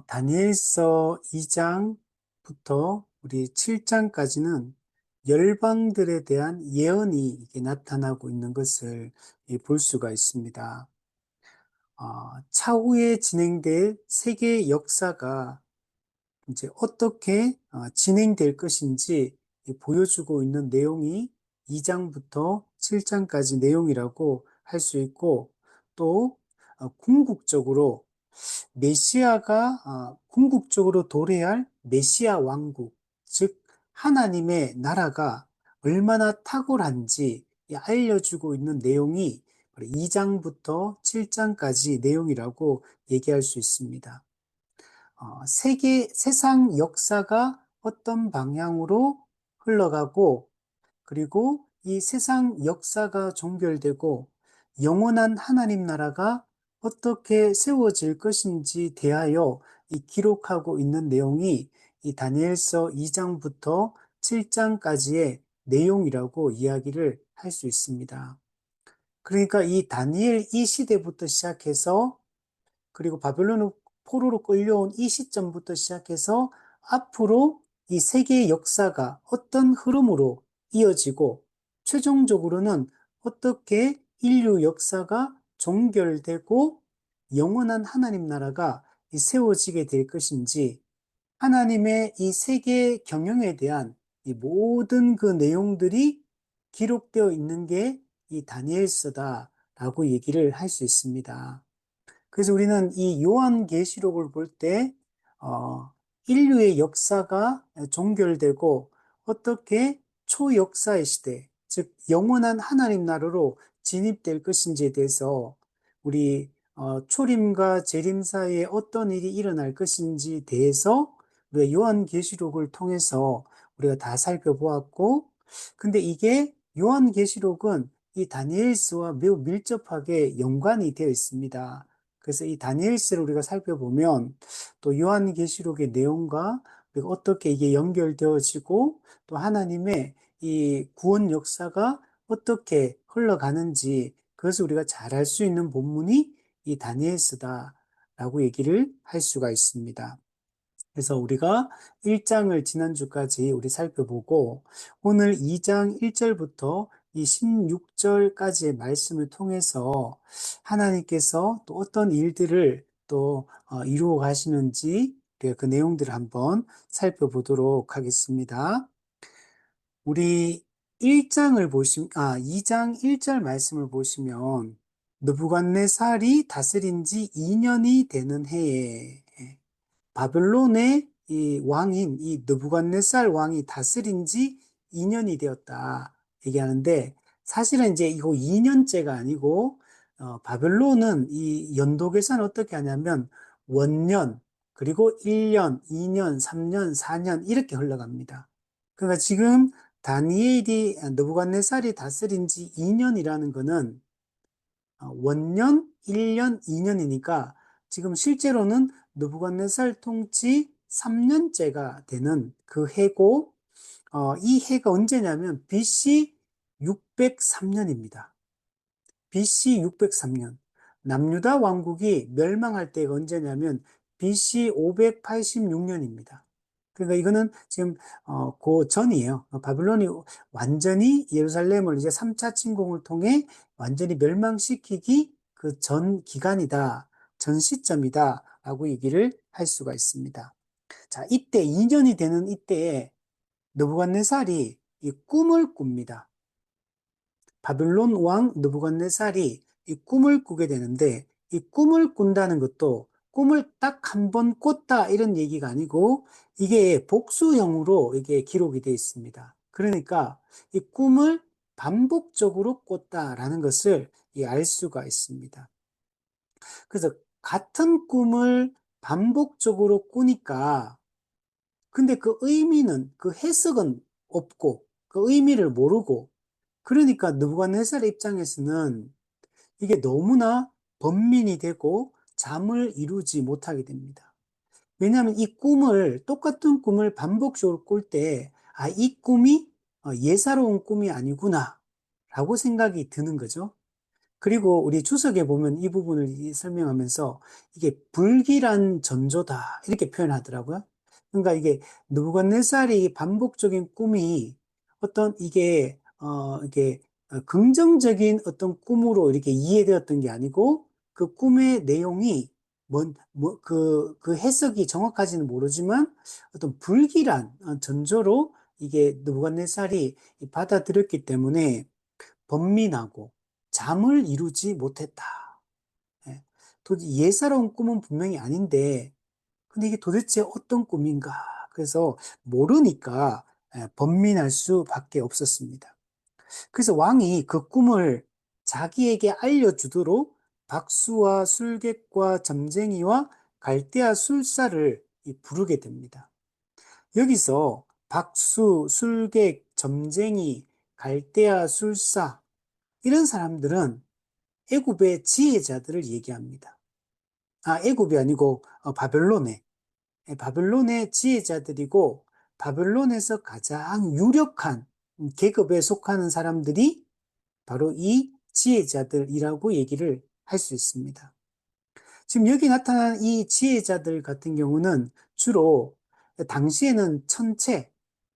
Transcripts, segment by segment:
다니엘서 2장부터 우리 7장까지는 열방들에 대한 예언이 이게 나타나고 있는 것을 볼 수가 있습니다. 차후에 진행될 세계 역사가 이제 어떻게 진행될 것인지 보여주고 있는 내용이 2장부터 7장까지 내용이라고 할 수 있고, 또 궁극적으로 메시아가 궁극적으로 도래할 메시아 왕국, 즉 하나님의 나라가 얼마나 탁월한지 알려주고 있는 내용이 2장부터 7장까지 내용이라고 얘기할 수 있습니다. 세상 역사가 어떤 방향으로 흘러가고, 그리고 이 세상 역사가 종결되고 영원한 하나님 나라가 어떻게 세워질 것인지 대하여 이 기록하고 있는 내용이 이 다니엘서 2장부터 7장까지의 내용이라고 이야기를 할 수 있습니다. 그러니까 이 다니엘 이 시대부터 시작해서, 그리고 바벨론 포로로 끌려온 이 시점부터 시작해서 앞으로 이 세계의 역사가 어떤 흐름으로 이어지고, 최종적으로는 어떻게 인류 역사가 종결되고 영원한 하나님 나라가 세워지게 될 것인지, 하나님의 이 세계 경영에 대한 이 모든 그 내용들이 기록되어 있는 게 이 다니엘서다라고 얘기를 할 수 있습니다. 그래서 우리는 이 요한계시록을 볼 때, 인류의 역사가 종결되고 어떻게 초역사의 시대, 즉 영원한 하나님 나라로 진입될 것인지에 대해서 우리 초림과 재림 사이에 어떤 일이 일어날 것인지 대해서 우리가 요한계시록을 통해서 우리가 다 살펴보았고, 근데 이게 요한계시록은 이 다니엘서와 매우 밀접하게 연관이 되어 있습니다. 그래서 이 다니엘서를 우리가 살펴보면 또 요한계시록의 내용과 그리고 어떻게 이게 연결되어지고, 또 하나님의 이 구원 역사가 어떻게 흘러가는지 그것을 우리가 잘 알 수 있는 본문이 이 다니엘서다라고 얘기를 할 수가 있습니다. 그래서 우리가 1장을 지난주까지 우리 살펴보고, 오늘 2장 1절부터 이 16절까지의 말씀을 통해서 하나님께서 또 어떤 일들을 또 이루어 가시는지 그 내용들을 한번 살펴보도록 하겠습니다. 우리 2장 1절 말씀을 보시면, 느부갓네살이 다스린 지 2년이 되는 해에 바벨론의 이 왕인 이 느부갓네살 왕이 다스린 지 2년이 되었다 얘기하는데, 사실은 이제 이거 2년째가 아니고 바벨론은 이 연도 계산을 어떻게 하냐면 원년, 그리고 1년, 2년, 3년, 4년 이렇게 흘러갑니다. 그러니까 지금 다니엘이 느부갓네살이 다스린 지 2년이라는 거는 원년, 1년, 2년이니까 지금 실제로는 느부갓네살 통치 3년째가 되는 그 해고, 이 해가 언제냐면 BC 603년입니다. BC 603년. 남유다 왕국이 멸망할 때가 언제냐면 BC 586년입니다. 그러니까 이거는 지금 그 전이에요. 바벨론이 완전히 예루살렘을 이제 3차 침공을 통해 완전히 멸망시키기 그 전 기간이다, 전 시점이다라고 얘기를 할 수가 있습니다. 자, 이때 2년이 되는 이때에 느부갓네살이 이 꿈을 꿉니다. 바벨론 왕 느부갓네살이 이 꿈을 꾸게 되는데, 이 꿈을 꾼다는 것도 꿈을 딱 한 번 꿨다 이런 얘기가 아니고, 이게 복수형으로 이게 기록이 되어 있습니다. 그러니까 이 꿈을 반복적으로 꿨다라는 것을 알 수가 있습니다. 그래서 같은 꿈을 반복적으로 꾸니까, 근데 그 의미는, 그 해석은 없고 그 의미를 모르고, 그러니까 느부갓네살 입장에서는 이게 너무나 번민이 되고 잠을 이루지 못하게 됩니다. 왜냐하면 이 꿈을, 똑같은 꿈을 반복적으로 꿀 때, 이 꿈이 예사로운 꿈이 아니구나 라고 생각이 드는 거죠. 그리고 우리 주석에 보면 이 부분을 설명하면서 이게 불길한 전조다 이렇게 표현하더라고요. 그러니까 이게 느부갓네살이 반복적인 꿈이 어떤 이게 긍정적인 어떤 꿈으로 이렇게 이해되었던 게 아니고 그 꿈의 내용이 그 해석이 정확하지는 모르지만 어떤 불길한 전조로 이게 느부갓네살이 받아들였기 때문에 번민하고 잠을 이루지 못했다. 예. 도대체 예사로운 꿈은 분명히 아닌데, 근데 이게 도대체 어떤 꿈인가? 그래서 모르니까 번민할 수밖에 없었습니다. 그래서 왕이 그 꿈을 자기에게 알려주도록 박수와 술객과 점쟁이와 갈대아 술사를 부르게 됩니다. 여기서 박수, 술객, 점쟁이, 갈대아 술사 이런 사람들은 애굽의 지혜자들을 얘기합니다. 애굽이 아니고 바벨론의 바벨론의 지혜자들이고 바벨론에서 가장 유력한 계급에 속하는 사람들이 바로 이 지혜자들이라고 얘기를 할 수 있습니다. 지금 여기 나타난 이 지혜자들 같은 경우는 주로 당시에는 천체,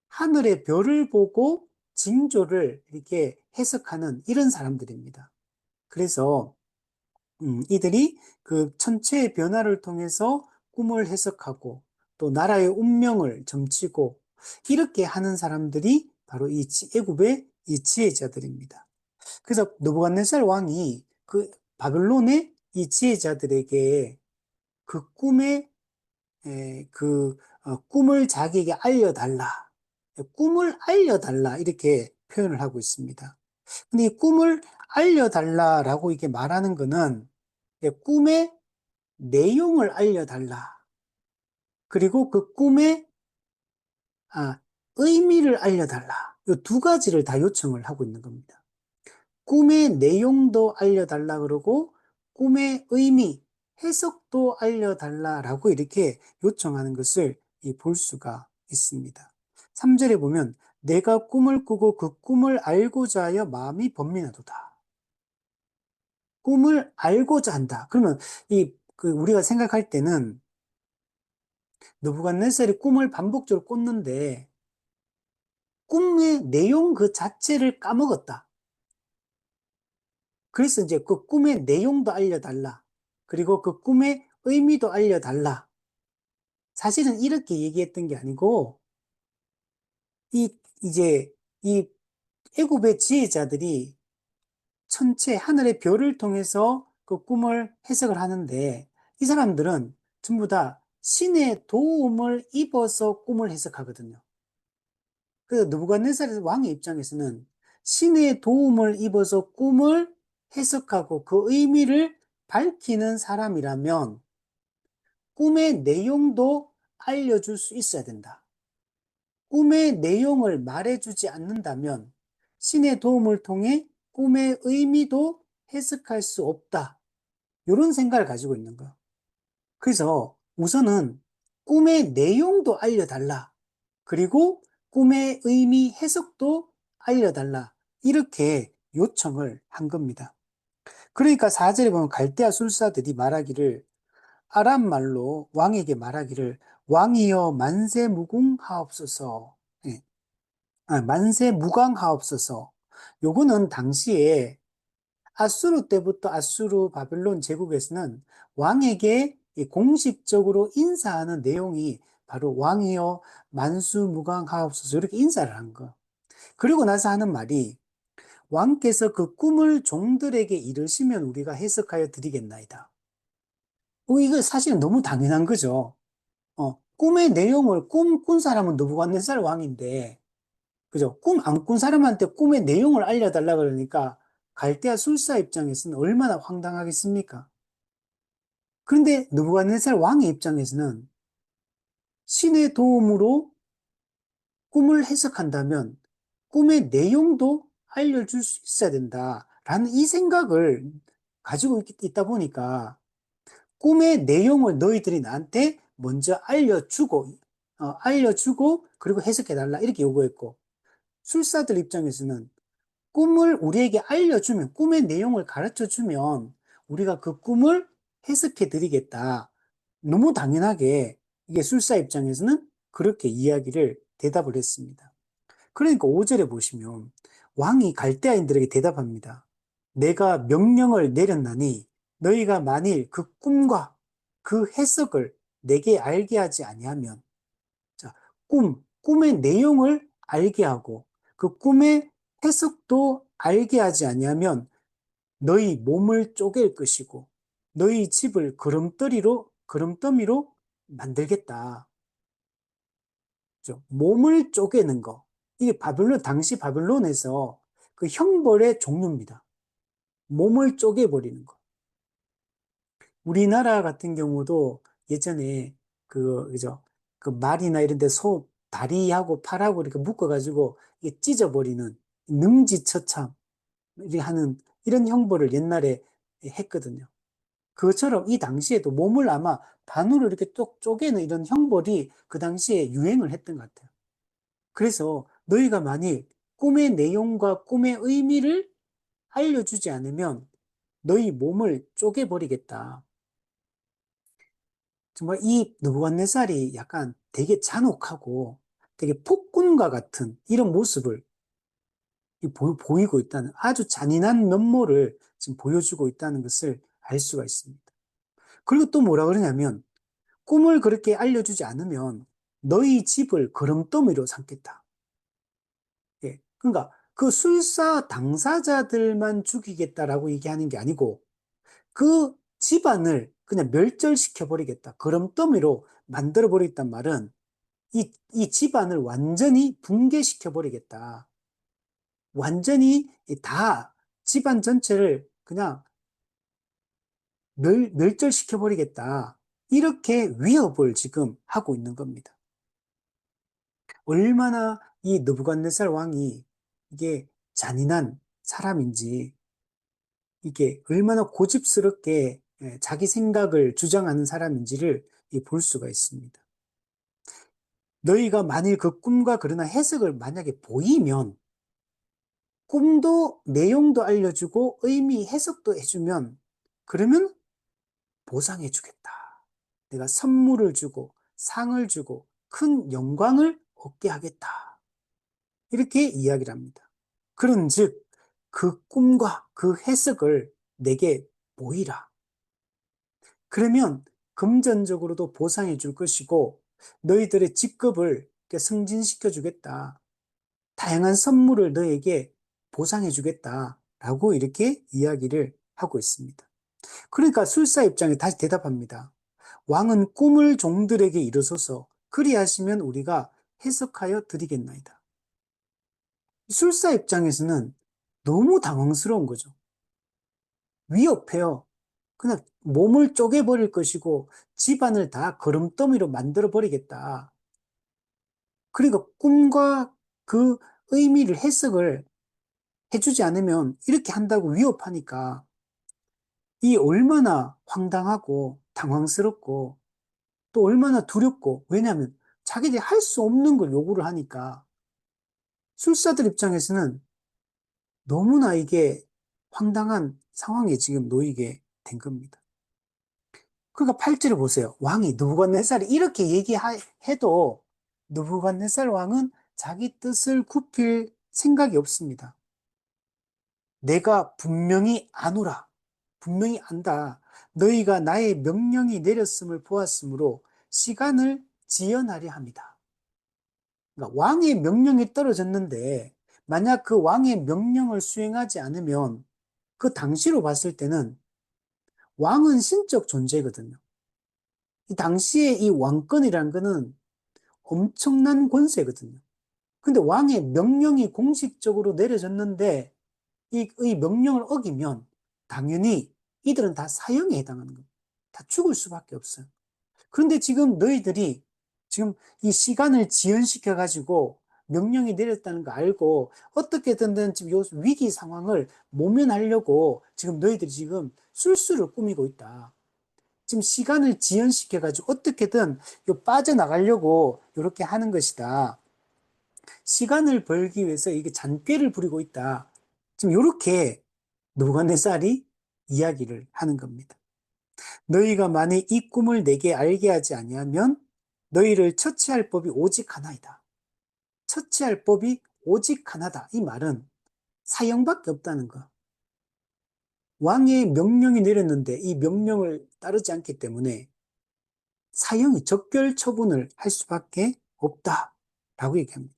하늘의 별을 보고 징조를 이렇게 해석하는 이런 사람들입니다. 그래서 이들이 그 천체의 변화를 통해서 꿈을 해석하고 또 나라의 운명을 점치고 이렇게 하는 사람들이 바로 이 애굽의 이 지혜자들입니다. 그래서 느부갓네살 왕이 그 바벨론의 이 지혜자들에게 그 꿈을 자기에게 알려달라. 꿈을 알려달라. 이렇게 표현을 하고 있습니다. 근데 이 꿈을 알려달라라고 이렇게 말하는 거는 꿈의 내용을 알려달라. 그리고 그 꿈의 의미를 알려달라. 이 두 가지를 다 요청을 하고 있는 겁니다. 꿈의 내용도 알려달라 그러고 꿈의 의미, 해석도 알려달라라고 이렇게 요청하는 것을 볼 수가 있습니다. 3절에 보면 내가 꿈을 꾸고 그 꿈을 알고자 하여 마음이 번민하도다. 꿈을 알고자 한다. 그러면 우리가 생각할 때는 느부갓네살이 꿈을 반복적으로 꿨는데 꿈의 내용 그 자체를 까먹었다. 그래서 이제 그 꿈의 내용도 알려달라. 그리고 그 꿈의 의미도 알려달라. 사실은 이렇게 얘기했던 게 아니고 이제 이 애굽의 지혜자들이 천체 하늘의 별을 통해서 그 꿈을 해석을 하는데 이 사람들은 전부 다 신의 도움을 입어서 꿈을 해석하거든요. 그래서 느부갓네살 왕의 입장에서는 신의 도움을 입어서 꿈을 해석하고 그 의미를 밝히는 사람이라면 꿈의 내용도 알려줄 수 있어야 된다. 꿈의 내용을 말해주지 않는다면 신의 도움을 통해 꿈의 의미도 해석할 수 없다. 이런 생각을 가지고 있는 거예요. 그래서 우선은 꿈의 내용도 알려달라. 그리고 꿈의 의미 해석도 알려달라. 이렇게 요청을 한 겁니다. 그러니까 4절에 보면 갈대아 술사들이 말하기를 아람 말로 왕에게 말하기를 왕이여 만세무궁하옵소서. 예. 만세무강하옵소서. 요거는 당시에 아수르 때부터 아수르 바벨론 제국에서는 왕에게 공식적으로 인사하는 내용이 바로 왕이여 만수무강하옵소서 이렇게 인사를 한 거. 그리고 나서 하는 말이 왕께서 그 꿈을 종들에게 이르시면 우리가 해석하여 드리겠나이다. 이거 사실은 너무 당연한 거죠. 꿈의 내용을 꾼 사람은 느부갓네살 왕인데, 그죠? 꿈 안 꾼 사람한테 꿈의 내용을 알려달라 그러니까 갈대아 술사 입장에서는 얼마나 황당하겠습니까? 그런데 느부갓네살 왕의 입장에서는 신의 도움으로 꿈을 해석한다면 꿈의 내용도 알려줄 수 있어야 된다라는 이 생각을 가지고 있다 보니까 꿈의 내용을 너희들이 나한테 먼저 알려주고 그리고 해석해달라 이렇게 요구했고 술사들 입장에서는 꿈을 우리에게 알려주면, 꿈의 내용을 가르쳐 주면 우리가 그 꿈을 해석해 드리겠다. 너무 당연하게 이게 술사 입장에서는 그렇게 이야기를 대답을 했습니다. 그러니까 5절에 보시면 왕이 갈대아인들에게 대답합니다. 내가 명령을 내렸나니 너희가 만일 그 꿈과 그 해석을 내게 알게 하지 아니하면, 자, 꿈의 내용을 알게 하고 그 꿈의 해석도 알게 하지 아니하면 너희 몸을 쪼갤 것이고 너희 집을 그름더미로 만들겠다. 그죠? 몸을 쪼개는 거. 이게 당시 바벨론에서 그 형벌의 종류입니다. 몸을 쪼개버리는 거. 우리나라 같은 경우도 예전에 그죠? 그 말이나 이런 데 다리하고 팔하고 이렇게 묶어가지고 이게 찢어버리는 능지처참 하는 이런 형벌을 옛날에 했거든요. 그것처럼 이 당시에도 몸을 아마 반으로 이렇게 쪼개는 이런 형벌이 그 당시에 유행을 했던 것 같아요. 그래서 너희가 만일 꿈의 내용과 꿈의 의미를 알려주지 않으면 너희 몸을 쪼개버리겠다. 정말 이 느부갓네살이 약간 되게 잔혹하고 되게 폭군과 같은 이런 모습을 보이고 있다는, 아주 잔인한 면모를 지금 보여주고 있다는 것을 알 수가 있습니다. 그리고 또 뭐라 그러냐면 꿈을 그렇게 알려주지 않으면 너희 집을 거름더미로 삼겠다. 예. 그러니까 그 술사 당사자들만 죽이겠다라고 얘기하는 게 아니고 그 집안을 그냥 멸절시켜 버리겠다. 거름더미로 만들어 버리겠단 말은 이 집안을 완전히 붕괴시켜 버리겠다. 완전히 다 집안 전체를 그냥 멸절시켜 버리겠다. 이렇게 위협을 지금 하고 있는 겁니다. 얼마나 이 느부갓네살 왕이 이게 잔인한 사람인지, 이게 얼마나 고집스럽게 자기 생각을 주장하는 사람인지를 볼 수가 있습니다. 너희가 만일 그 꿈과 그러나 해석을 만약에 보이면 꿈도 내용도 알려주고 의미 해석도 해주면 그러면 보상해주겠다. 내가 선물을 주고 상을 주고 큰 영광을 얻게 하겠다. 이렇게 이야기를 합니다. 그런즉 그 꿈과 그 해석을 내게 보이라. 그러면 금전적으로도 보상해 줄 것이고 너희들의 직급을 승진시켜 주겠다. 다양한 선물을 너에게 보상해 주겠다라고 이렇게 이야기를 하고 있습니다. 그러니까 술사 입장에 다시 대답합니다. 왕은 꿈을 종들에게 이르소서 그리하시면 우리가 해석하여 드리겠나이다. 술사 입장에서는 너무 당황스러운 거죠. 위협해요. 그냥 몸을 쪼개버릴 것이고 집안을 다 거름더미로 만들어버리겠다. 그러니까 꿈과 그 의미를 해석을 해주지 않으면 이렇게 한다고 위협하니까 이 얼마나 황당하고 당황스럽고 또 얼마나 두렵고, 왜냐하면 자기들이 할 수 없는 걸 요구를 하니까 술사들 입장에서는 너무나 이게 황당한 상황에 지금 놓이게 된 겁니다. 그러니까 8절을 보세요. 왕이 느부갓네살이 이렇게 얘기해도 느부갓네살 왕은 자기 뜻을 굽힐 생각이 없습니다. 내가 분명히 아노라. 분명히 안다. 너희가 나의 명령이 내렸음을 보았으므로 시간을 지연하려 합니다. 그러니까 왕의 명령이 떨어졌는데 만약 그 왕의 명령을 수행하지 않으면 그 당시로 봤을 때는 왕은 신적 존재거든요. 이 당시에 이 왕권이라는 거는 엄청난 권세거든요. 근데 왕의 명령이 공식적으로 내려졌는데 이 명령을 어기면 당연히 이들은 다 사형에 해당하는 겁니다. 다 죽을 수밖에 없어요. 그런데 지금 너희들이 지금 이 시간을 지연시켜 가지고 명령이 내렸다는 거 알고 어떻게든 지금 요 위기 상황을 모면하려고 지금 너희들이 지금 술수를 꾸미고 있다. 지금 시간을 지연시켜 가지고 어떻게든 요 빠져나가려고 이렇게 하는 것이다. 시간을 벌기 위해서 이게 잔꾀를 부리고 있다. 지금 이렇게 느부갓네살이 이야기를 하는 겁니다. 너희가 만일 이 꿈을 내게 알게 하지 아니하면 너희를 처치할 법이 오직 하나이다. 처치할 법이 오직 하나다. 이 말은 사형밖에 없다는 거. 왕의 명령이 내렸는데 이 명령을 따르지 않기 때문에 사형이 적결 처분을 할 수밖에 없다라고 얘기합니다.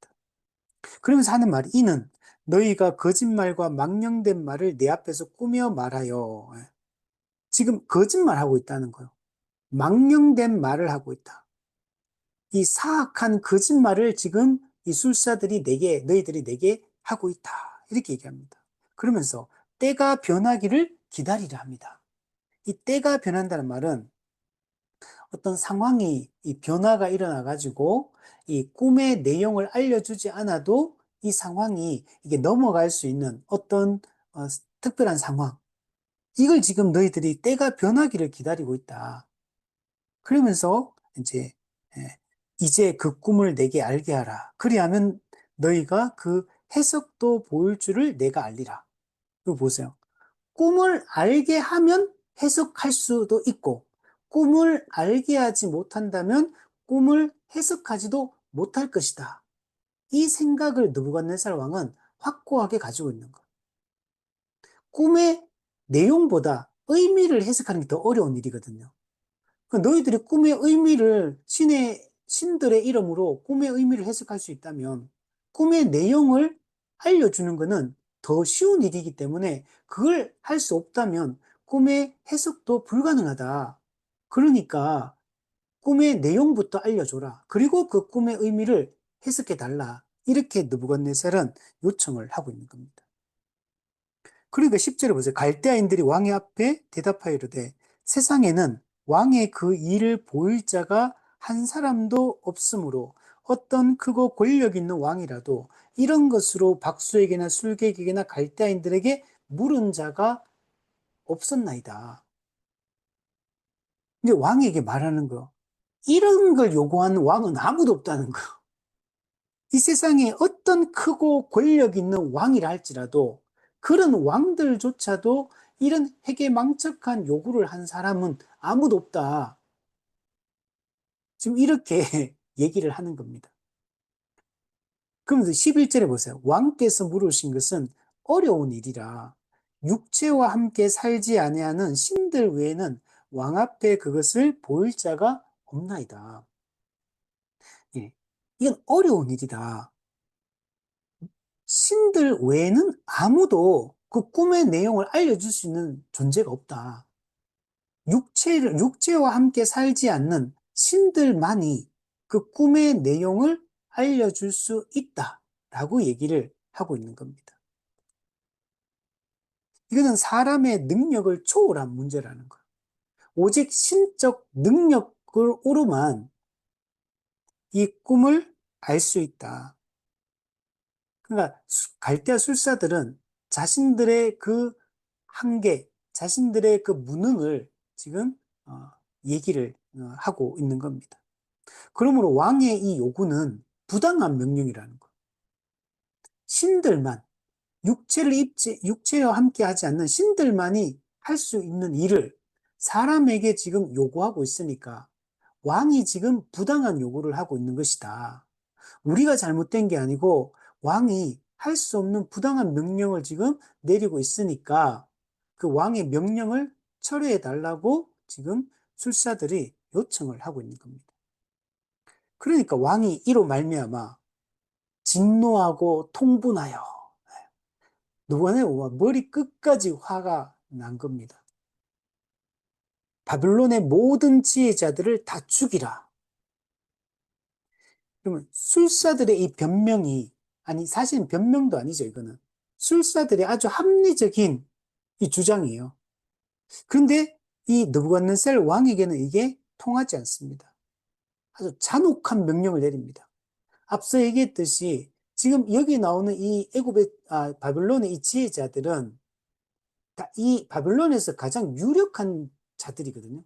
그러면서 하는 말이 이는 너희가 거짓말과 망령된 말을 내 앞에서 꾸며 말하여. 지금 거짓말하고 있다는 거예요. 망령된 말을 하고 있다. 이 사악한 거짓말을 지금 이 술사들이 너희들이 내게 하고 있다. 이렇게 얘기합니다. 그러면서 때가 변하기를 기다리라 합니다. 이 때가 변한다는 말은 어떤 상황이 이 변화가 일어나가지고 이 꿈의 내용을 알려주지 않아도 이 상황이 이게 넘어갈 수 있는 어떤 특별한 상황. 이걸 지금 너희들이 때가 변하기를 기다리고 있다. 그러면서 예, 이제 그 꿈을 내게 알게 하라. 그리하면 너희가 그 해석도 보일 줄을 내가 알리라. 이거 보세요. 꿈을 알게 하면 해석할 수도 있고, 꿈을 알게 하지 못한다면 꿈을 해석하지도 못할 것이다. 이 생각을 느부갓네살 왕은 확고하게 가지고 있는 것. 꿈의 내용보다 의미를 해석하는 게 더 어려운 일이거든요. 그러니까 너희들이 꿈의 의미를 신들의 이름으로 꿈의 의미를 해석할 수 있다면 꿈의 내용을 알려주는 것은 더 쉬운 일이기 때문에 그걸 할 수 없다면 꿈의 해석도 불가능하다. 그러니까 꿈의 내용부터 알려줘라. 그리고 그 꿈의 의미를 해석해달라. 이렇게 느부갓네살은 요청을 하고 있는 겁니다. 그러니까 10절에 보세요. 갈대아인들이 왕의 앞에 대답하여 이르되 세상에는 왕의 그 일을 보일 자가 한 사람도 없으므로 어떤 크고 권력 있는 왕이라도 이런 것으로 박수에게나 술객에게나 갈대아인들에게 물은 자가 없었나이다. 근데 왕에게 말하는 거, 이런 걸 요구하는 왕은 아무도 없다는 거. 이 세상에 어떤 크고 권력 있는 왕이라 할지라도 그런 왕들조차도 이런 회개망측한 요구를 한 사람은 아무도 없다. 지금 이렇게 얘기를 하는 겁니다. 그러면서 11절에 보세요. 왕께서 물으신 것은 어려운 일이라 육체와 함께 살지 아니하는 신들 외에는 왕 앞에 그것을 보일 자가 없나이다. 예, 이건 어려운 일이다. 신들 외에는 아무도 그 꿈의 내용을 알려줄 수 있는 존재가 없다. 육체와 함께 살지 않는 신들만이 그 꿈의 내용을 알려줄 수 있다. 라고 얘기를 하고 있는 겁니다. 이거는 사람의 능력을 초월한 문제라는 거예요. 오직 신적 능력으로만 이 꿈을 알 수 있다. 그러니까 갈대아 술사들은 자신들의 그 한계, 자신들의 그 무능을 지금 얘기를 하고 있는 겁니다. 그러므로 왕의 이 요구는 부당한 명령이라는 거. 신들만 육체와 함께 하지 않는 신들만이 할 수 있는 일을 사람에게 지금 요구하고 있으니까 왕이 지금 부당한 요구를 하고 있는 것이다. 우리가 잘못된 게 아니고 왕이 할 수 없는 부당한 명령을 지금 내리고 있으니까 그 왕의 명령을 철회해 달라고 지금 술사들이 요청을 하고 있는 겁니다. 그러니까 왕이 이로 말미암아 진노하고 통분하여 누구네 머리 끝까지 화가 난 겁니다. 바빌론의 모든 지혜자들을 다 죽이라. 그러면 술사들의 이 변명이 아니 사실은 변명도 아니죠. 이거는 술사들의 아주 합리적인 이 주장이에요. 그런데 이 느부갓네살 왕에게는 이게 통하지 않습니다. 아주 잔혹한 명령을 내립니다. 앞서 얘기했듯이 지금 여기 나오는 이 바빌론의 이 지혜자들은 다 이 바빌론에서 가장 유력한 자들이거든요.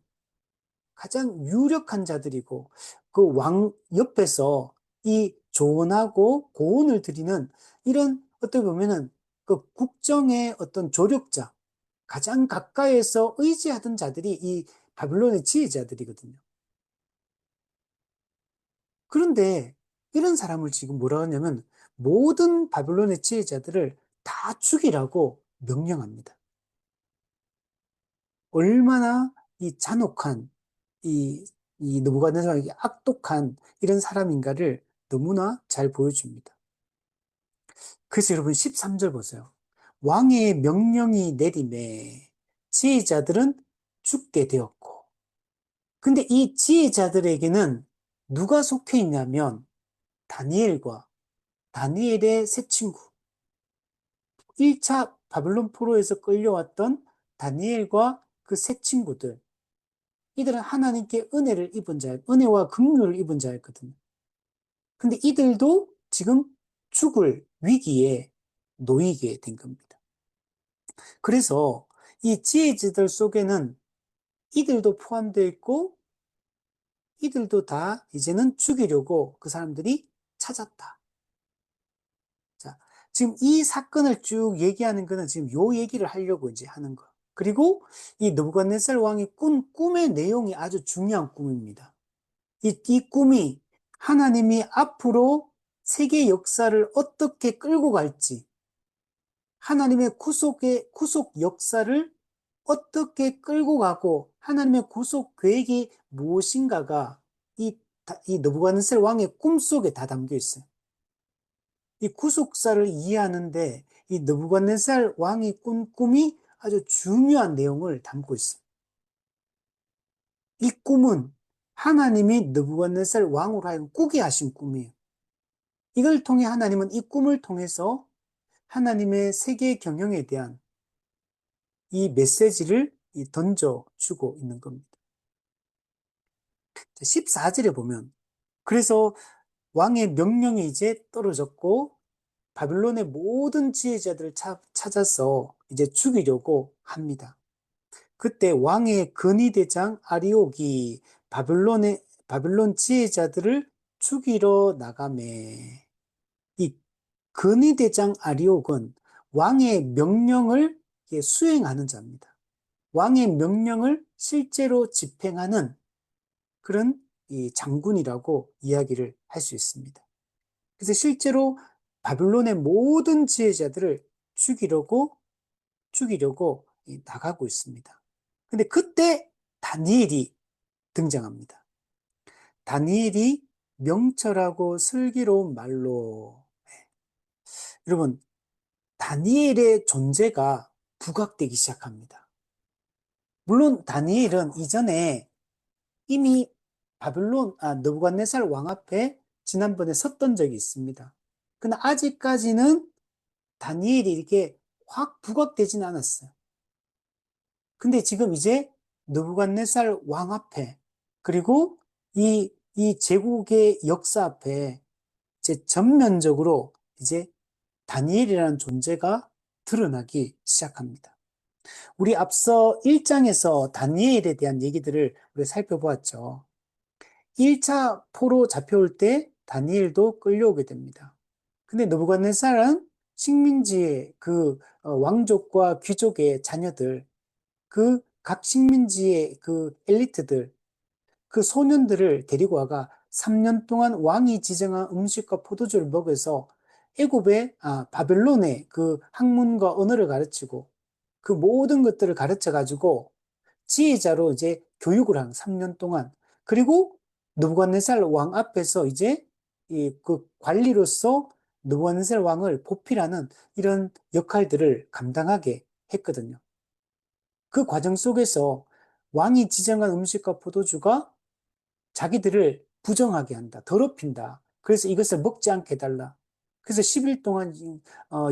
가장 유력한 자들이고 그 왕 옆에서 이 조언하고 고언을 드리는 이런 어떻게 보면은 그 국정의 어떤 조력자, 가장 가까이에서 의지하던 자들이 이 바빌론의 지휘자들이거든요. 그런데 이런 사람을 지금 뭐라 하냐면 모든 바빌론의 지휘자들을 다 죽이라고 명령합니다. 얼마나 이 잔혹한 이, 이 느부갓네살이 악독한 이런 사람인가를 너무나 잘 보여줍니다. 그래서 여러분 13절 보세요. 왕의 명령이 내림에 지휘자들은 죽게 되었고, 근데 이 지휘자들에게는 누가 속해 있냐면 다니엘과 다니엘의 세 친구, 1차 바벨론 포로에서 끌려왔던 다니엘과 그 세 친구들, 이들은 하나님께 은혜를 입은 자, 은혜와 긍휼을 입은 자였거든요. 근데 이들도 지금 죽을 위기에 놓이게 된 겁니다. 그래서 이 지혜자들 속에는 이들도 포함되어 있고, 이들도 다 이제는 죽이려고 그 사람들이 찾았다. 자, 지금 이 사건을 쭉 얘기하는 거는 지금 요 얘기를 하려고 이제 하는 거. 그리고 이 느부갓네살 왕이 꾼 꿈의 내용이 아주 중요한 꿈입니다. 이 꿈이 하나님이 앞으로 세계 역사를 어떻게 끌고 갈지, 하나님의 구속 역사를 어떻게 끌고 가고, 하나님의 구속 계획이 무엇인가가 이 느부갓네살 왕의 꿈 속에 다 담겨 있어요. 이 구속사를 이해하는데 이 느부갓네살 왕이 꾼 꿈이 아주 중요한 내용을 담고 있어요. 이 꿈은 하나님이 느부갓네살 왕으로 하여금 꾸게 하신 꿈이에요. 이걸 통해 하나님은 이 꿈을 통해서 하나님의 세계 경영에 대한 이 메시지를 던져주고 있는 겁니다. 14절에 보면, 그래서 왕의 명령이 이제 떨어졌고 바빌론의 모든 지혜자들을 찾아서 이제 죽이려고 합니다. 그때 왕의 근위대장 아리옥이 바빌론 지혜자들을 죽이러 나가매. 이 근위대장 아리옥은 왕의 명령을 수행하는 자입니다. 왕의 명령을 실제로 집행하는 그런 이 장군이라고 이야기를 할 수 있습니다. 그래서 실제로 바빌론의 모든 지혜자들을 죽이려고 나가고 있습니다. 근데 그때 다니엘이 등장합니다. 다니엘이 명철하고 슬기로운 말로, 여러분, 다니엘의 존재가 부각되기 시작합니다. 물론 다니엘은 이전에 이미 느부갓네살 왕 앞에 지난번에 섰던 적이 있습니다. 근데 아직까지는 다니엘이 이렇게 확 부각되지는 않았어요. 근데 지금 이제 느부갓네살 왕 앞에, 그리고 이 제국의 역사 앞에 이제 전면적으로 이제 다니엘이라는 존재가 드러나기 시작합니다. 우리 앞서 1장에서 다니엘에 대한 얘기들을 우리 살펴보았죠. 1차 포로 잡혀올 때 다니엘도 끌려오게 됩니다. 근데 느부갓네살은 식민지의 왕족과 귀족의 자녀들, 그 각 식민지의 그 엘리트들, 그 소년들을 데리고 와가 3년 동안 왕이 지정한 음식과 포도주를 먹여서 바벨론의 그 학문과 언어를 가르치고 그 모든 것들을 가르쳐 가지고 지혜자로 이제 교육을 한 3년 동안. 그리고 느부갓네살 왕 앞에서 이제 그 관리로서 느부갓네살 왕을 보필하는 이런 역할들을 감당하게 했거든요. 그 과정 속에서 왕이 지정한 음식과 포도주가 자기들을 부정하게 한다, 더럽힌다. 그래서 이것을 먹지 않게 해달라. 그래서 10일 동안,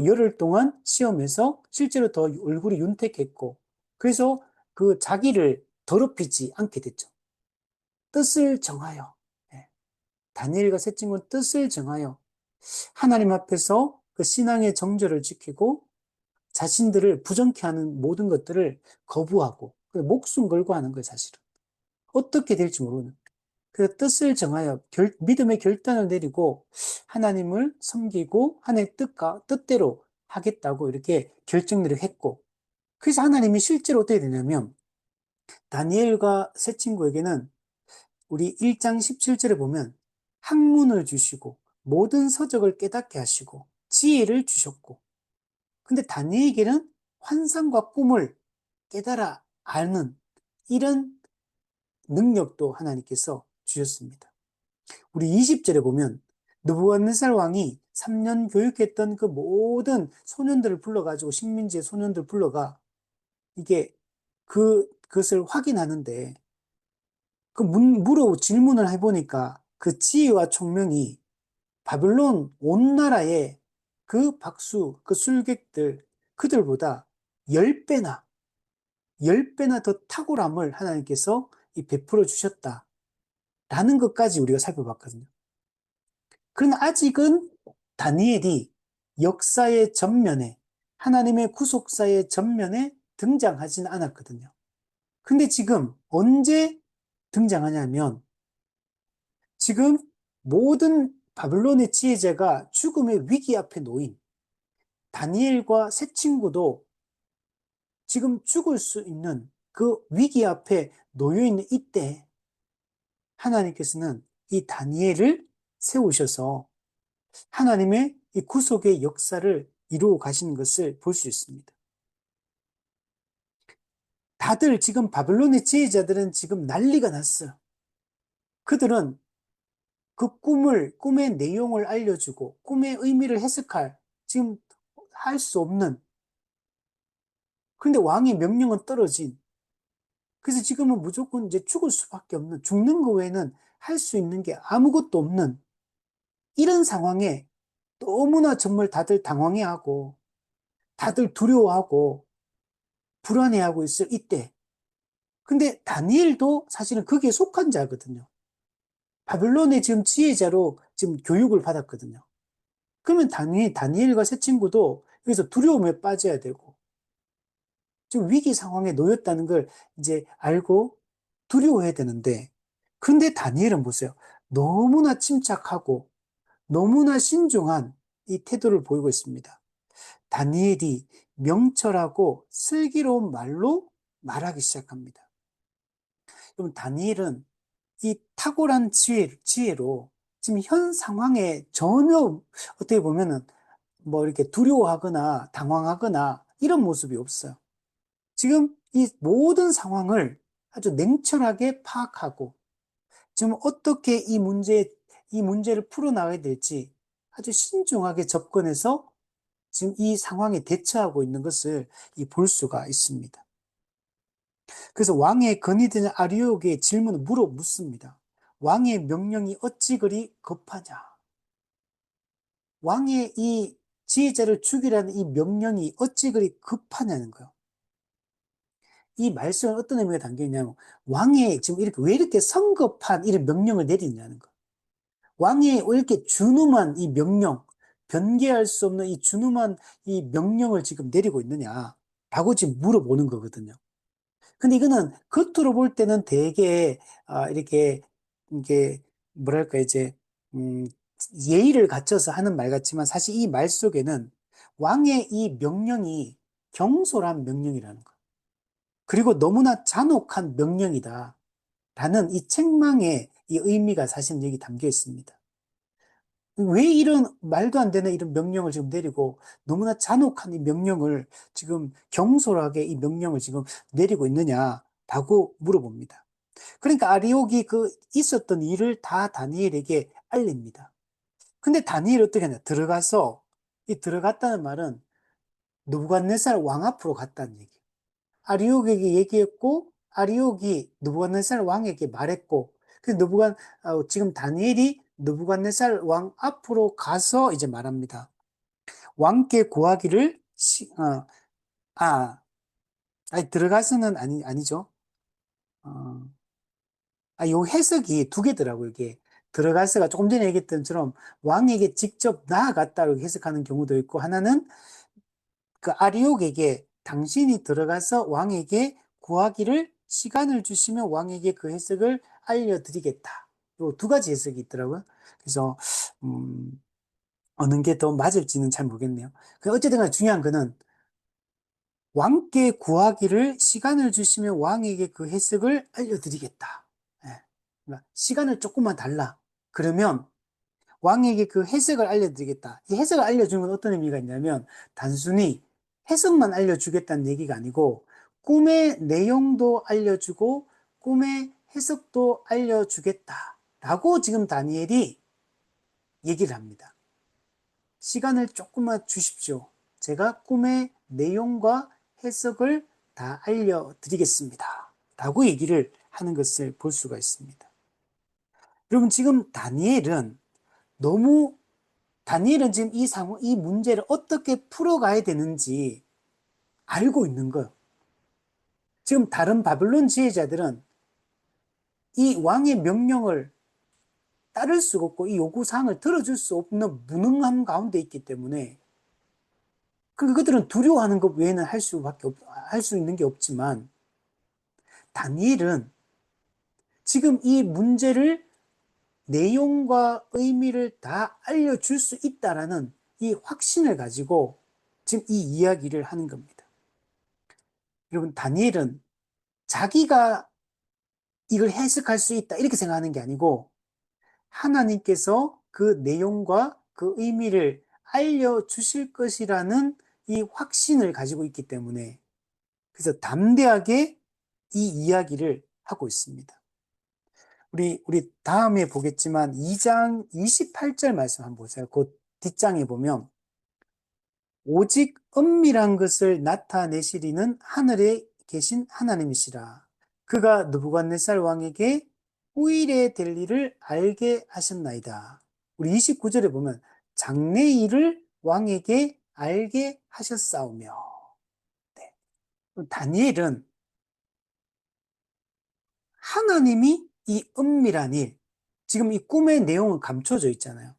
열흘 동안 시험해서 실제로 더 얼굴이 윤택했고, 그래서 그 자기를 더럽히지 않게 됐죠. 뜻을 정하여, 예, 다니엘과 세 친구는 뜻을 정하여 하나님 앞에서 그 신앙의 정절을 지키고 자신들을 부정케 하는 모든 것들을 거부하고 목숨 걸고 하는 거예요, 사실은. 어떻게 될지 모르는. 그래서 뜻을 정하여 믿음의 결단을 내리고 하나님을 섬기고 하나님의 뜻대로 하겠다고 이렇게 결정들을 했고, 그래서 하나님이 실제로 어떻게 되냐면, 다니엘과 세 친구에게는 우리 1장 17절에 보면 학문을 주시고 모든 서적을 깨닫게 하시고 지혜를 주셨고, 근데 다니엘에게는 환상과 꿈을 깨달아 아는 이런 능력도 하나님께서 주셨습니다. 우리 20절에 보면 느부갓네살 왕이 3년 교육했던 그 모든 소년들을 불러가지고 식민지의 소년들 불러가 이게 그것을 확인하는데 질문을 해보니까 그 지혜와 총명이 바벨론 온 나라의 그 박수, 그 술객들, 그들보다 10배나, 10배나 더 탁월함을 하나님께서 베풀어 주셨다라는 것까지 우리가 살펴봤거든요. 그러나 아직은 다니엘이 역사의 전면에, 하나님의 구속사의 전면에 등장하지는 않았거든요. 근데 지금 언제 등장하냐면, 지금 모든 바벨론의 지혜자가 죽음의 위기 앞에 놓인 다니엘과 세 친구도 지금 죽을 수 있는 그 위기 앞에 놓여 있는 이때 하나님께서는 이 다니엘을 세우셔서 하나님의 이 구속의 역사를 이루어 가시는 것을 볼 수 있습니다. 다들 지금 바벨론의 지혜자들은 지금 난리가 났어요. 그들은 그 꿈의 내용을 알려주고 꿈의 의미를 해석할 지금 할 수 없는, 그런데 왕의 명령은 떨어진, 그래서 지금은 무조건 이제 죽을 수밖에 없는, 죽는 거 외에는 할 수 있는 게 아무것도 없는 이런 상황에 너무나 정말 다들 당황해하고 다들 두려워하고 불안해하고 있을 이때, 근데 다니엘도 사실은 거기에 속한 자거든요. 바벨론의 지금 지혜자로 지금 교육을 받았거든요. 그러면 다니엘과 세 친구도 여기서 두려움에 빠져야 되고, 지금 위기 상황에 놓였다는 걸 이제 알고 두려워해야 되는데, 근데 다니엘은 보세요. 너무나 침착하고 너무나 신중한 이 태도를 보이고 있습니다. 다니엘이 명철하고 슬기로운 말로 말하기 시작합니다. 그럼 다니엘은 이 탁월한 지혜로 지금 현 상황에 전혀 어떻게 보면은 뭐 이렇게 두려워하거나 당황하거나 이런 모습이 없어요. 지금 이 모든 상황을 아주 냉철하게 파악하고 지금 어떻게 이 문제를 풀어나가야 될지 아주 신중하게 접근해서 지금 이 상황에 대처하고 있는 것을 볼 수가 있습니다. 그래서 왕의 건의되는 아리옥의 질문을 묻습니다. 왕의 명령이 어찌 그리 급하냐? 왕의 이 지혜자를 죽이라는 이 명령이 어찌 그리 급하냐는 거예요. 이 말씀은 어떤 의미가 담겨 있냐면 왕의 지금 왜 이렇게 성급한 이런 명령을 내리냐는 거예요. 왕의 왜 이렇게 준엄한 이 명령, 변개할 수 없는 이 준엄한 이 명령을 지금 내리고 있느냐라고 지금 물어보는 거거든요. 근데 이거는 겉으로 볼 때는 되게 이게 뭐랄까 이제 음, 예의를 갖춰서 하는 말 같지만 사실 이 말 속에는 왕의 이 명령이 경솔한 명령이라는 거. 그리고 너무나 잔혹한 명령이다. 라는 이 책망의 이 의미가 사실 여기 담겨 있습니다. 왜 이런 말도 안 되는 이런 명령을 지금 내리고 너무나 잔혹한 이 명령을 지금 경솔하게 이 명령을 지금 내리고 있느냐라고 물어봅니다. 그러니까 아리옥이 그 있었던 일을 다 다니엘에게 알립니다. 근데 다니엘이 어떻게 하냐? 들어갔다는 말은 느부갓네살 왕 앞으로 갔다는 얘기예요. 아리옥에게 얘기했고 아리옥이 느부갓네살 왕에게 말했고 지금 다니엘이 느부갓네살 왕 앞으로 가서 이제 말합니다. 왕께 구하기를 아니 들어가서는 아니죠. 어, 요 해석이 두 개더라고요, 이게. 들어가서가 조금 전에 얘기했던 것처럼 왕에게 직접 나아갔다고 해석하는 경우도 있고, 하나는 그 아리옥에게 당신이 들어가서 왕에게 구하기를 시간을 주시면 왕에게 그 해석을 알려드리겠다. 요 두 가지 해석이 있더라고요. 그래서, 음, 어느 게 더 맞을지는 잘 모르겠네요. 어쨌든 간에 중요한 거는 왕께 구하기를 시간을 주시면 왕에게 그 해석을 알려드리겠다. 예. 그러니까 시간을 조금만 달라. 그러면 왕에게 그 해석을 알려드리겠다. 이 해석을 알려주는 건 어떤 의미가 있냐면 단순히 해석만 알려주겠다는 얘기가 아니고 꿈의 내용도 알려주고 꿈의 해석도 알려주겠다. 라고 지금 다니엘이 얘기를 합니다. 시간을 조금만 주십시오. 제가 꿈의 내용과 해석을 다 알려드리겠습니다. 라고 얘기를 하는 것을 볼 수가 있습니다. 여러분, 지금 다니엘은 지금 이 상황, 이 문제를 어떻게 풀어가야 되는지 알고 있는 거예요. 지금 다른 바벨론 지혜자들은 이 왕의 명령을 따를 수가 없고 이 요구사항을 들어줄 수 없는 무능함 가운데 있기 때문에 그들은 두려워하는 것 외에는 할 수 있는 게 없지만 다니엘은 지금 이 문제를 내용과 의미를 다 알려줄 수 있다라는 이 확신을 가지고 지금 이 이야기를 하는 겁니다. 여러분, 다니엘은 자기가 이걸 해석할 수 있다 이렇게 생각하는 게 아니고 하나님께서 그 내용과 그 의미를 알려주실 것이라는 이 확신을 가지고 있기 때문에 그래서 담대하게 이 이야기를 하고 있습니다. 우리 다음에 보겠지만 2장 28절 말씀 한번 보세요. 그 뒷장에 보면 오직 은밀한 것을 나타내시리는 하늘에 계신 하나님이시라. 그가 느부갓네살 왕에게 후일에 될 일을 알게 하셨나이다. 우리 29절에 보면 장래일을 왕에게 알게 하셨사오며. 네. 다니엘은 하나님이 이 은밀한 일, 지금 이 꿈의 내용은 감춰져 있잖아요.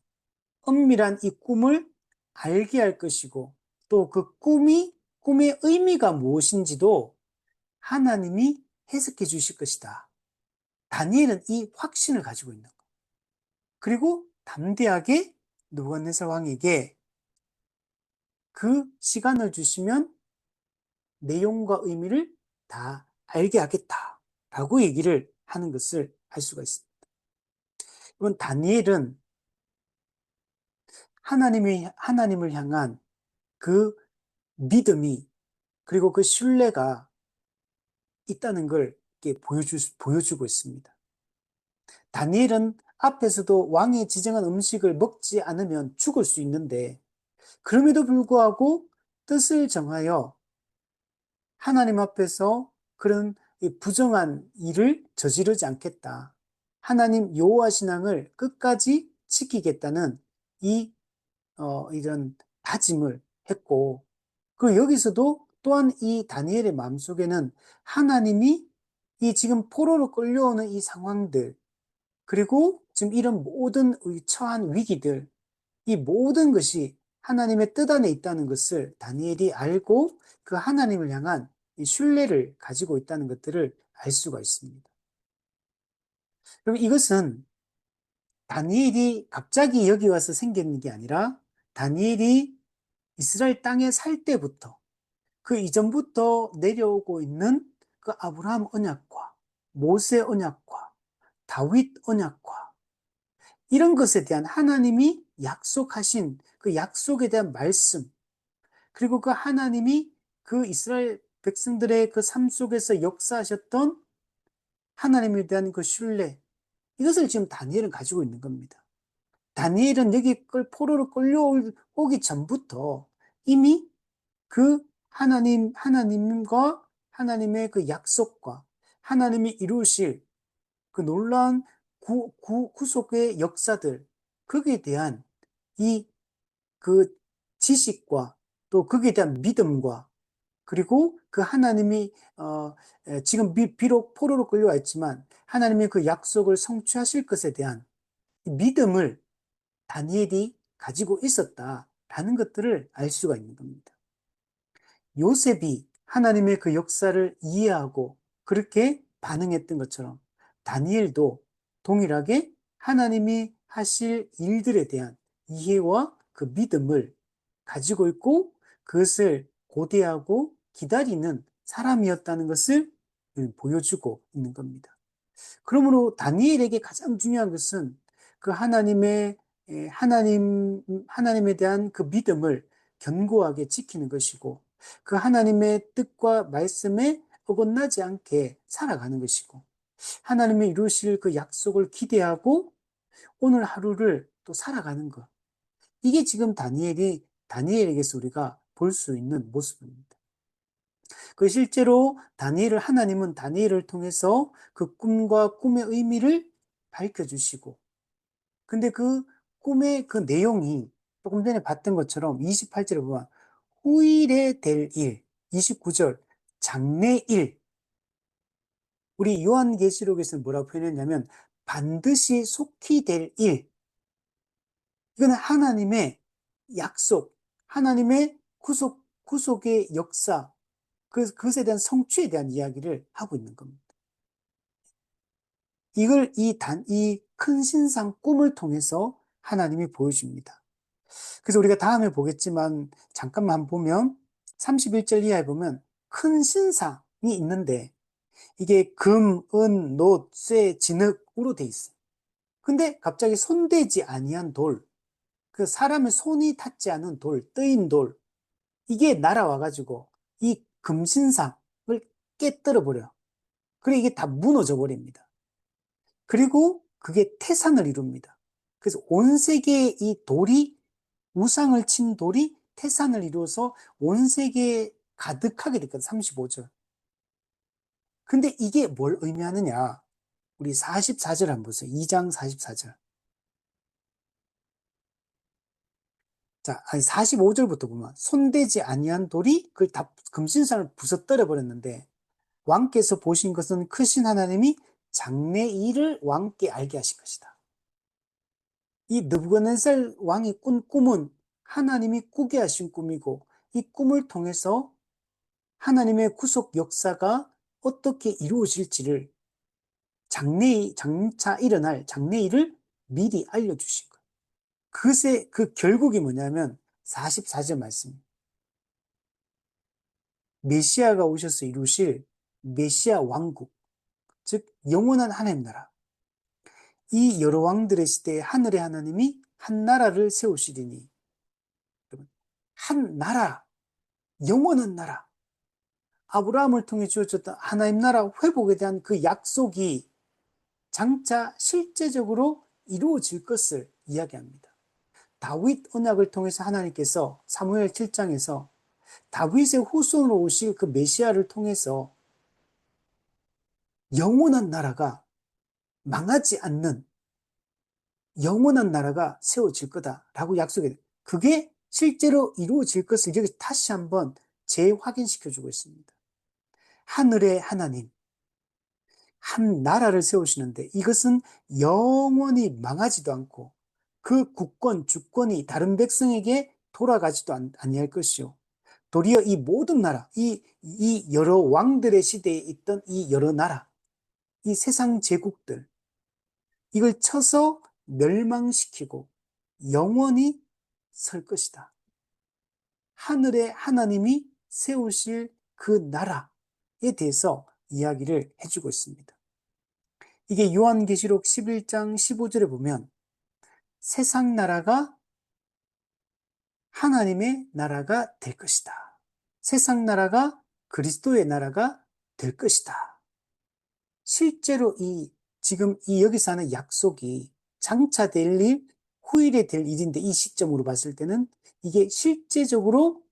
은밀한 이 꿈을 알게 할 것이고 또 그 꿈의 의미가 무엇인지도 하나님이 해석해 주실 것이다. 다니엘은 이 확신을 가지고 있는 거예요. 그리고 담대하게 느부갓네살 왕에게 그 시간을 주시면 내용과 의미를 다 알게 하겠다라고 얘기를 하는 것을 알 수가 있습니다. 이건 다니엘은 하나님을 향한 그 믿음이 그리고 그 신뢰가 있다는 걸 보여주고 있습니다. 다니엘은 앞에서도 왕이 지정한 음식을 먹지 않으면 죽을 수 있는데 그럼에도 불구하고 뜻을 정하여 하나님 앞에서 그런 부정한 일을 저지르지 않겠다. 하나님 여호와 신앙을 끝까지 지키겠다는 이런 다짐을 했고, 그 여기서도 또한 이 다니엘의 마음속에는 하나님이 이 지금 포로로 끌려오는 이 상황들, 그리고 지금 이런 모든 처한 위기들, 이 모든 것이 하나님의 뜻 안에 있다는 것을 다니엘이 알고 그 하나님을 향한 이 신뢰를 가지고 있다는 것들을 알 수가 있습니다. 그럼 이것은 다니엘이 갑자기 여기 와서 생기는 게 아니라 다니엘이 이스라엘 땅에 살 때부터 그 이전부터 내려오고 있는 그 아브라함 언약과 모세 언약과 다윗 언약과 이런 것에 대한 하나님이 약속하신 그 약속에 대한 말씀, 그리고 그 하나님이 그 이스라엘 백성들의 그 삶 속에서 역사하셨던 하나님에 대한 그 신뢰, 이것을 지금 다니엘은 가지고 있는 겁니다. 다니엘은 여기 포로로 끌려오기 전부터 이미 그 하나님과 하나님의 그 약속과 하나님이 이루실 그 놀라운 구속의 역사들, 거기에 대한 이 그 지식과 또 거기에 대한 믿음과 그리고 그 하나님이 지금 비록 포로로 끌려와 있지만 하나님이 그 약속을 성취하실 것에 대한 믿음을 다니엘이 가지고 있었다라는 것들을 알 수가 있는 겁니다. 요셉이 하나님의 그 역사를 이해하고 그렇게 반응했던 것처럼 다니엘도 동일하게 하나님이 하실 일들에 대한 이해와 그 믿음을 가지고 있고 그것을 고대하고 기다리는 사람이었다는 것을 보여주고 있는 겁니다. 그러므로 다니엘에게 가장 중요한 것은 그 하나님에 대한 그 믿음을 견고하게 지키는 것이고 그 하나님의 뜻과 말씀에 어긋나지 않게 살아가는 것이고 하나님의 이루실 그 약속을 기대하고 오늘 하루를 또 살아가는 것. 이게 지금 다니엘에게서 우리가 볼 수 있는 모습입니다. 그 실제로 하나님은 다니엘을 통해서 그 꿈과 꿈의 의미를 밝혀주시고, 근데 그 꿈의 그 내용이 조금 전에 봤던 것처럼 28절에 보면 후일에 될 일, 29절 장래일, 우리 요한계시록에서는 뭐라고 표현했냐면 반드시 속히 될 일, 이거는 하나님의 약속, 하나님의 구속의 역사, 그것에 대한 성취에 대한 이야기를 하고 있는 겁니다. 이걸 이 큰 신상 꿈을 통해서 하나님이 보여줍니다. 그래서 우리가 다음에 보겠지만, 잠깐만 한번 보면, 31절 이하에 보면, 큰 신상이 있는데, 이게 금, 은, 놋, 쇠, 진흙으로 돼 있어요. 근데 갑자기 손대지 아니한 돌, 그 사람의 손이 닿지 않은 돌, 뜨인 돌, 이게 날아와가지고 이 금신상을 깨뜨려 버려요. 그리고 이게 다 무너져 버립니다. 그리고 그게 태산을 이룹니다. 그래서 온 세계에 이 돌이, 우상을 친 돌이 태산을 이루어서 온 세계에 가득하게 됐거든요. 35절. 근데 이게 뭘 의미하느냐? 우리 44절 한번 보세요. 2장 44절. 자, 아니 45절부터 보면 손대지 아니한 돌이 그걸 다 금신상을 부서뜨려 버렸는데 왕께서 보신 것은 크신 하나님이 장래 일을 왕께 알게 하신 것이다. 이 느부갓네살 왕이 꾼 꿈은 하나님이 꾸게 하신 꿈이고 이 꿈을 통해서 하나님의 구속 역사가 어떻게 이루어질지를 장차 일어날 장래일을 미리 알려주신 거예요. 그것의 그 결국이 뭐냐면 44절 말씀. 메시아가 오셔서 이루실 메시아 왕국, 즉 영원한 하나님 나라. 이 여러 왕들의 시대에 하늘의 하나님이 한 나라를 세우시리니, 한 나라, 영원한 나라, 아브라함을 통해 주어졌던 하나님 나라 회복에 대한 그 약속이 장차 실제적으로 이루어질 것을 이야기합니다. 다윗 언약을 통해서 하나님께서 사무엘 7장에서 다윗의 후손으로 오실 그 메시아를 통해서 영원한 나라가 망하지 않는 영원한 나라가 세워질 거다라고 약속해요. 그게 실제로 이루어질 것을 여기 다시 한번 재확인시켜주고 있습니다. 하늘의 하나님, 한 나라를 세우시는데 이것은 영원히 망하지도 않고 그 국권, 주권이 다른 백성에게 돌아가지도 아니할 것이요. 도리어 이 모든 나라, 이 여러 왕들의 시대에 있던 이 여러 나라, 이 세상 제국들, 이걸 쳐서 멸망시키고 영원히 설 것이다. 하늘의 하나님이 세우실 그 나라에 대해서 이야기를 해주고 있습니다. 이게 요한계시록 11장 15절에 보면 세상 나라가 하나님의 나라가 될 것이다. 세상 나라가 그리스도의 나라가 될 것이다. 실제로 지금 여기서 하는 약속이 장차 될 일, 후일에 될 일인데 이 시점으로 봤을 때는 이게 실제적으로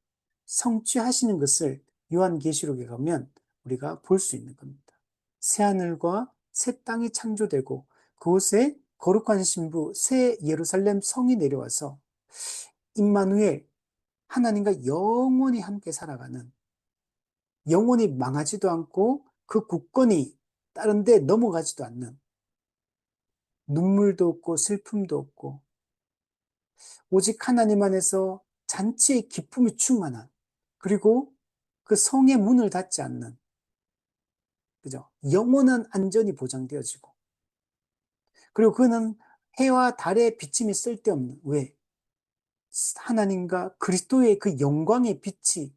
성취하시는 것을 요한계시록에 가면 우리가 볼 수 있는 겁니다. 새하늘과 새 땅이 창조되고 그곳에 거룩한 신부 새 예루살렘 성이 내려와서 임마누엘 하나님과 영원히 함께 살아가는, 영원히 망하지도 않고 그 국권이 다른 데 넘어가지도 않는, 눈물도 없고 슬픔도 없고 오직 하나님 안에서 잔치의 기쁨이 충만한, 그리고 그 성의 문을 닫지 않는, 그죠? 영원한 안전이 보장되어지고, 그리고 그는 해와 달의 비침이 쓸데없는, 왜? 하나님과 그리스도의 그 영광의 빛이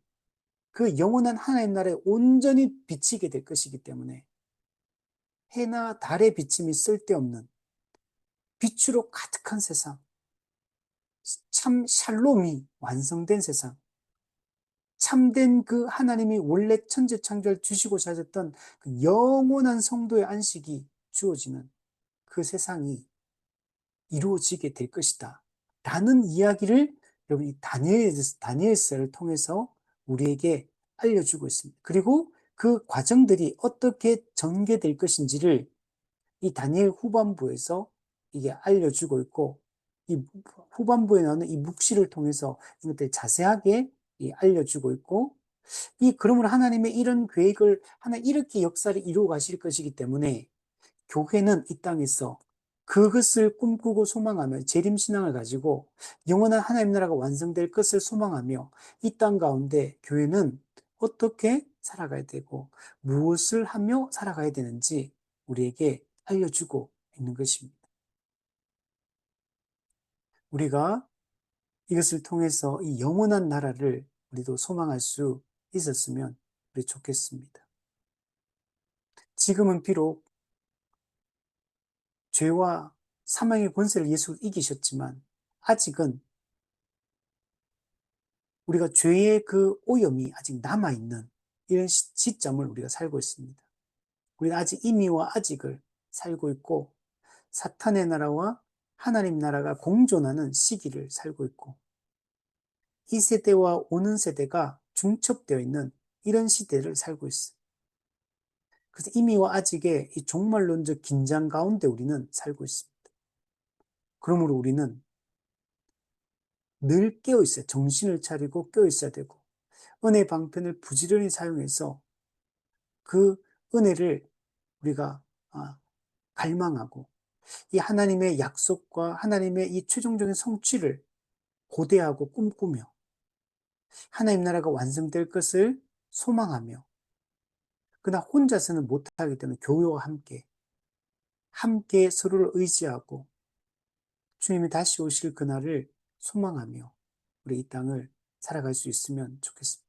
그 영원한 하나님 나라에 온전히 비치게 될 것이기 때문에 해나 달의 비침이 쓸데없는 빛으로 가득한 세상, 참 샬롬이 완성된 세상, 참된 그 하나님이 원래 천지 창조를 주시고자 하셨던 그 영원한 성도의 안식이 주어지는 그 세상이 이루어지게 될 것이다. 라는 이야기를 여러분 이 다니엘서를 통해서 우리에게 알려주고 있습니다. 그리고 그 과정들이 어떻게 전개될 것인지를 이 다니엘 후반부에서 이게 알려주고 있고, 이 후반부에 나오는 이 묵시를 통해서 이것들 자세하게 알려주고 있고, 그러므로 하나님의 이런 계획을 하나 이렇게 역사를 이루어 가실 것이기 때문에 교회는 이 땅에서 그것을 꿈꾸고 소망하며 재림신앙을 가지고 영원한 하나님 나라가 완성될 것을 소망하며 이 땅 가운데 교회는 어떻게 살아가야 되고 무엇을 하며 살아가야 되는지 우리에게 알려주고 있는 것입니다. 우리가 이것을 통해서 이 영원한 나라를 우리도 소망할 수 있었으면 우리 좋겠습니다. 지금은 비록 죄와 사망의 권세를 예수가 이기셨지만 아직은 우리가 죄의 그 오염이 아직 남아있는 이런 시점을 우리가 살고 있습니다. 우리는 아직 이미와 아직을 살고 있고 사탄의 나라와 하나님 나라가 공존하는 시기를 살고 있고 이 세대와 오는 세대가 중첩되어 있는 이런 시대를 살고 있어요. 그래서 이미와 아직의 이 종말론적 긴장 가운데 우리는 살고 있습니다. 그러므로 우리는 늘 깨어 있어요. 정신을 차리고 깨어 있어야 되고 은혜 방편을 부지런히 사용해서 그 은혜를 우리가 갈망하고 이 하나님의 약속과 하나님의 이 최종적인 성취를 고대하고 꿈꾸며 하나님 나라가 완성될 것을 소망하며 그러나 혼자서는 못하기 때문에 교회와 함께 서로를 의지하고 주님이 다시 오실 그날을 소망하며 우리 이 땅을 살아갈 수 있으면 좋겠습니다.